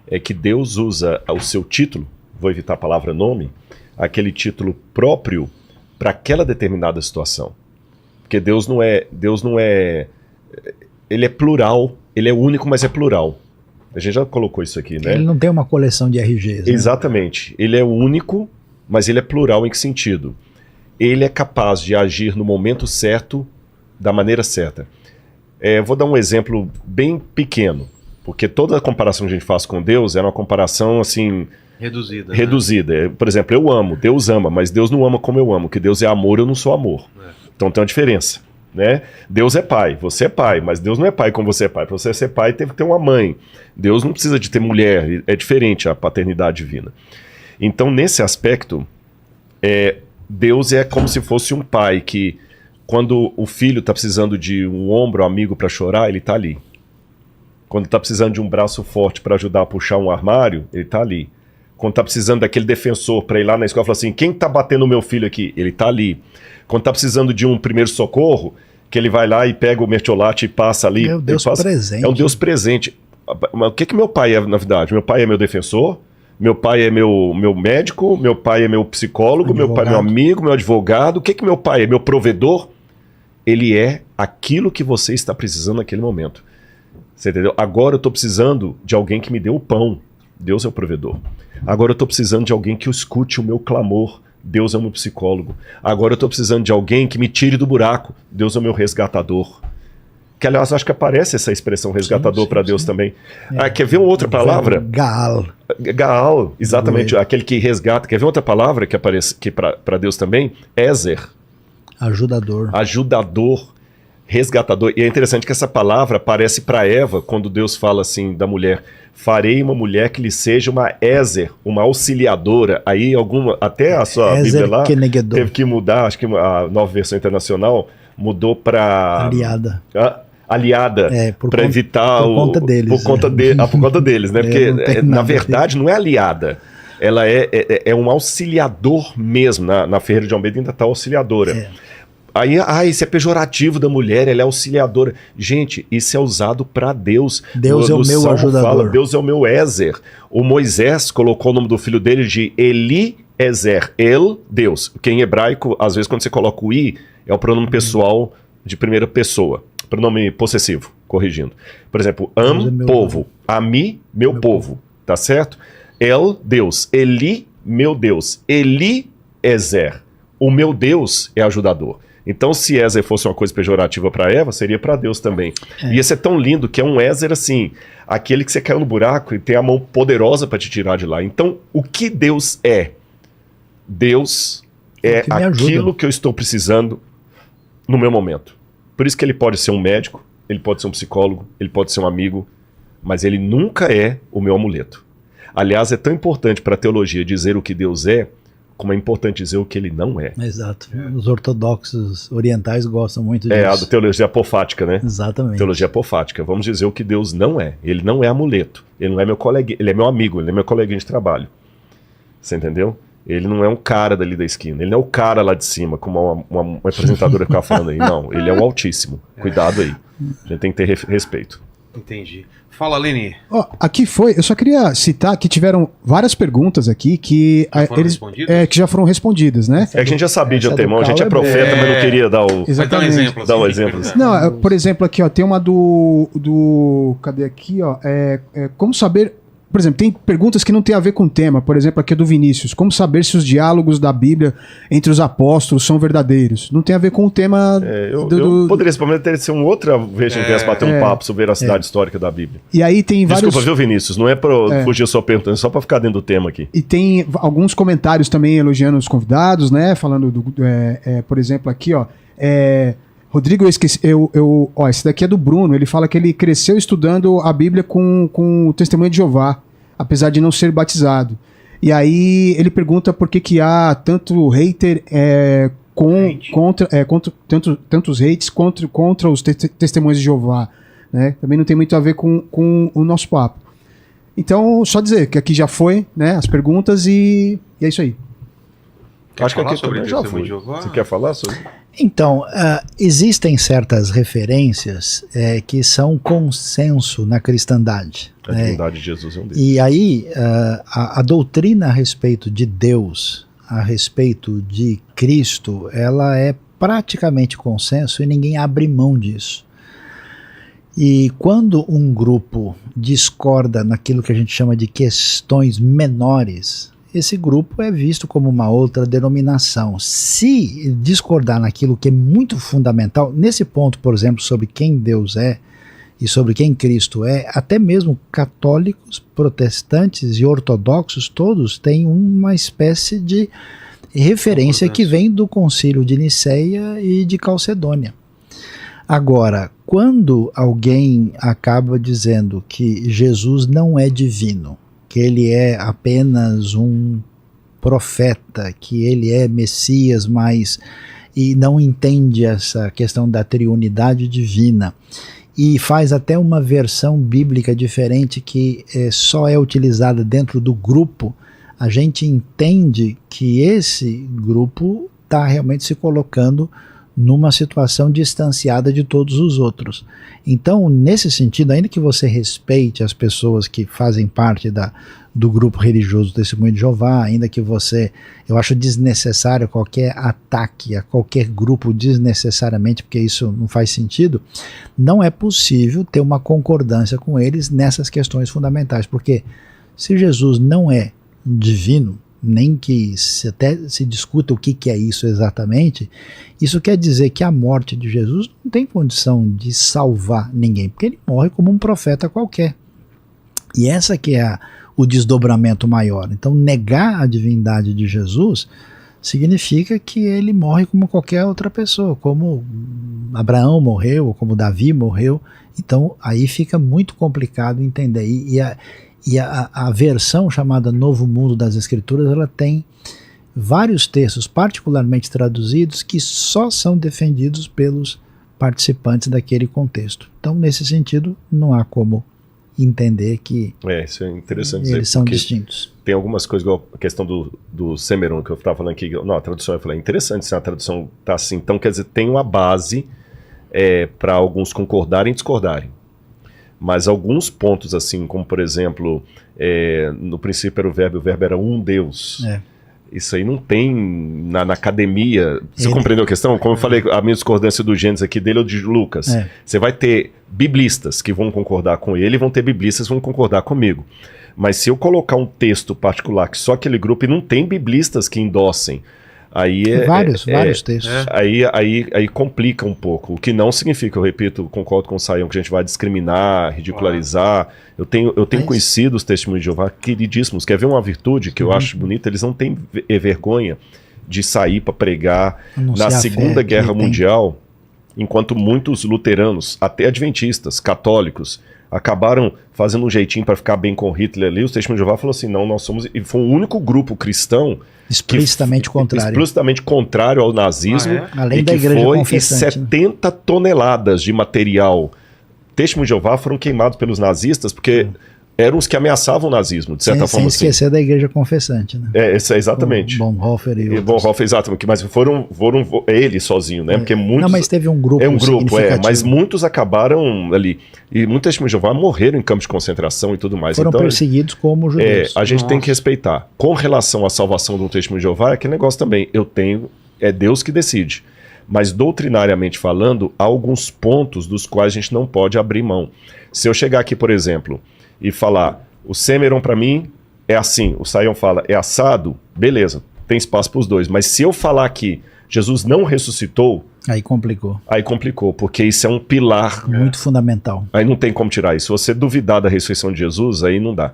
é que Deus usa o seu título, vou evitar a palavra nome, aquele título próprio para aquela determinada situação. Porque Deus não é, ele é plural, ele é único, mas é plural. A gente já colocou isso aqui, né? Ele não tem uma coleção de RGs, né? Exatamente. Ele é único, mas ele é plural em que sentido? Ele é capaz de agir no momento certo, da maneira certa. Vou dar um exemplo bem pequeno, porque toda a comparação que a gente faz com Deus é uma comparação assim... reduzida. Né? Por exemplo, eu amo, Deus ama, mas Deus não ama como eu amo, que Deus é amor, eu não sou amor. Então tem uma diferença. Né? Deus é pai, você é pai, mas Deus não é pai como você é pai. Para você ser pai, teve que ter uma mãe. Deus não precisa de ter mulher, é diferente a paternidade divina. Então, nesse aspecto, Deus é como se fosse um pai que, quando o filho está precisando de um ombro amigo para chorar, ele está ali. Quando está precisando de um braço forte para ajudar a puxar um armário, ele está ali. Quando está precisando daquele defensor para ir lá na escola e falar assim, quem está batendo o meu filho aqui? Ele está ali. Quando está precisando de um primeiro socorro, que ele vai lá e pega o mertiolate e passa ali. Meu Deus presente. É um Deus presente. O que meu pai é, na verdade? Meu pai é meu defensor, meu pai é meu médico, meu pai é meu psicólogo, meu pai é meu amigo, meu advogado. O que meu pai é? Meu provedor? Ele é aquilo que você está precisando naquele momento. Você entendeu? Agora eu estou precisando de alguém que me dê o pão. Deus é o provedor. Agora eu estou precisando de alguém que escute o meu clamor. Deus é o meu psicólogo. Agora eu estou precisando de alguém que me tire do buraco. Deus é o meu resgatador. Que, aliás, acho que aparece essa expressão resgatador para Deus também. Quer ver outra palavra? Gaal. Gaal, exatamente. Aquele que resgata. Quer ver outra palavra que aparece para Deus também? Ezer. Ajudador. Ajudador. Resgatador. E é interessante que essa palavra aparece para Eva quando Deus fala assim da mulher: farei uma mulher que lhe seja uma Ezer, uma auxiliadora. Aí até a sua Bíblia lá teve que mudar, acho que a Nova Versão Internacional mudou para aliada. Aliada, para evitar por conta deles. Por conta deles, né? Porque na verdade não é aliada. Ela é um auxiliador mesmo. Na Ferreira de Almeida ainda está auxiliadora. Aí, isso é pejorativo da mulher, ela é auxiliadora. Gente, isso é usado para Deus. Deus é o meu ajudador. Fala, Deus é o meu Ezer. O Moisés colocou o nome do filho dele de Eliezer. Deus. Porque em hebraico, às vezes, quando você coloca o I, é o pronome pessoal de primeira pessoa. Pronome possessivo, corrigindo. Por exemplo, povo. Ami, meu povo. Tá certo? Deus. Eli, meu Deus. Eliezer. O meu Deus é ajudador. Então, se Ezer fosse uma coisa pejorativa para Eva, seria para Deus também. E esse é tão lindo que é um Ezer assim, aquele que você caiu no buraco e tem a mão poderosa para te tirar de lá. Então, o que Deus é? Deus é aquilo que eu estou precisando no meu momento. Por isso que ele pode ser um médico, ele pode ser um psicólogo, ele pode ser um amigo, mas ele nunca é o meu amuleto. Aliás, é tão importante para a teologia dizer o que Deus é, como é importante dizer o que ele não é. Exato. Os ortodoxos orientais gostam muito disso. A teologia apofática, né? Exatamente. Teologia apofática. Vamos dizer o que Deus não é. Ele não é amuleto. Ele não é meu colega, ele é meu amigo, ele é meu coleguinha de trabalho. Você entendeu? Ele não é um cara dali da esquina. Ele não é o cara lá de cima, como uma apresentadora ficava falando aí. Não, ele é o Altíssimo. Cuidado aí. A gente tem que ter respeito. Entendi. Fala, Leni. Aqui eu só queria citar que tiveram várias perguntas aqui que já foram respondidas, né? É que a gente já sabia de antemão, a gente é profeta, mas não queria dar o... Exatamente. Dar um exemplo. Não, por exemplo, aqui, tem uma cadê aqui, como saber... Por exemplo, tem perguntas que não tem a ver com o tema. Por exemplo, aqui é do Vinícius. Como saber se os diálogos da Bíblia entre os apóstolos são verdadeiros? Não tem a ver com o tema... Eu poderia, pelo ter ser um outra vez que viesse bater um papo sobre a veracidade histórica da Bíblia. E aí tem vários... Desculpa, viu, Vinícius? Não é para fugir a sua pergunta, é só para ficar dentro do tema aqui. E tem alguns comentários também elogiando os convidados, né? Falando, por exemplo, aqui, Rodrigo, eu esqueci, esse daqui é do Bruno, ele fala que ele cresceu estudando a Bíblia com o Testemunho de Jeová, apesar de não ser batizado. E aí ele pergunta por que há tanto hater tantos hates contra os Testemunhos de Jeová, né? Também não tem muito a ver com o nosso papo. Então, só dizer que aqui já foi, né, as perguntas e é isso aí. Acho que aqui também já foi. Você quer falar sobre? Então, existem certas referências que são consenso na cristandade. A divindade de Jesus é um deles. E aí, a doutrina a respeito de Deus, a respeito de Cristo, ela é praticamente consenso e ninguém abre mão disso. E quando um grupo discorda naquilo que a gente chama de questões menores, esse grupo é visto como uma outra denominação. Se discordar naquilo que é muito fundamental, nesse ponto, por exemplo, sobre quem Deus é e sobre quem Cristo é, até mesmo católicos, protestantes e ortodoxos, todos têm uma espécie de referência que vem do Concílio de Niceia e de Calcedônia. Agora, quando alguém acaba dizendo que Jesus não é divino, que ele é apenas um profeta, que ele é Messias, mas e não entende essa questão da triunidade divina, e faz até uma versão bíblica diferente que só é utilizada dentro do grupo, a gente entende que esse grupo está realmente se colocando numa situação distanciada de todos os outros. Então, nesse sentido, ainda que você respeite as pessoas que fazem parte do grupo religioso do Testemunho de Jeová, ainda que eu acho desnecessário qualquer ataque a qualquer grupo desnecessariamente, porque isso não faz sentido, não é possível ter uma concordância com eles nessas questões fundamentais, porque se Jesus não é divino, nem que até se discuta o que é isso exatamente, isso quer dizer que a morte de Jesus não tem condição de salvar ninguém, porque ele morre como um profeta qualquer. E essa que é o desdobramento maior. Então, negar a divindade de Jesus significa que ele morre como qualquer outra pessoa, como Abraão morreu, ou como Davi morreu. Então, aí fica muito complicado entender. E a versão chamada Novo Mundo das Escrituras, ela tem vários textos particularmente traduzidos que só são defendidos pelos participantes daquele contexto. Então, nesse sentido, não há como entender que isso é interessante eles são distintos. Tem algumas coisas, igual a questão do Semeron, que eu estava falando aqui, a tradução, eu falei, interessante se a tradução está assim, então quer dizer, tem uma base para alguns concordarem e discordarem. Mas alguns pontos, assim, como por exemplo, no princípio era o verbo era um Deus. Isso aí não tem na academia. Você compreendeu a questão? Como eu falei, a minha discordância do Gênesis aqui dele ou de Lucas. Você vai ter biblistas que vão concordar com ele e vão ter biblistas que vão concordar comigo. Mas se eu colocar um texto particular que só aquele grupo, e não tem biblistas que endossem, aí vários textos. Aí complica um pouco. O que não significa, eu repito, concordo com o Saião, que a gente vai discriminar, ridicularizar. Eu tenho conhecido os Testemunhos de Jeová queridíssimos. Quer ver uma virtude que eu acho bonita? Eles não têm vergonha de sair para pregar. Na Segunda Guerra Mundial, enquanto muitos luteranos, até adventistas, católicos, acabaram fazendo um jeitinho para ficar bem com Hitler ali, os Testemunhos de Jeová falaram assim, não, nós somos... E foi o único grupo cristão explicitamente contrário ao nazismo, além e da que igreja foi confessante, 70 toneladas de material. Testemunhos de Jeová foram queimados pelos nazistas porque eram os que ameaçavam o nazismo, de certa forma. Sem esquecer da igreja confessante, né? Exatamente. Bonhoeffer e Bonhoeffer, exatamente. Mas foram ele sozinho, né? Porque muitos... Não, mas teve um grupo mas muitos acabaram ali. E muitos Testemunhos de Jeová morreram em campos de concentração e tudo mais. Foram perseguidos como judeus. A gente tem que respeitar. Com relação à salvação do Testemunho de Jeová, é aquele negócio também. É Deus que decide. Mas doutrinariamente falando, há alguns pontos dos quais a gente não pode abrir mão. Se eu chegar aqui, por exemplo, e falar, o Semeron para mim é assim, o Saião fala, é assado, beleza, tem espaço para os dois. Mas se eu falar que Jesus não ressuscitou... Aí complicou, porque isso é um pilar... Muito fundamental. Aí não tem como tirar isso. Se você duvidar da ressurreição de Jesus, aí não dá.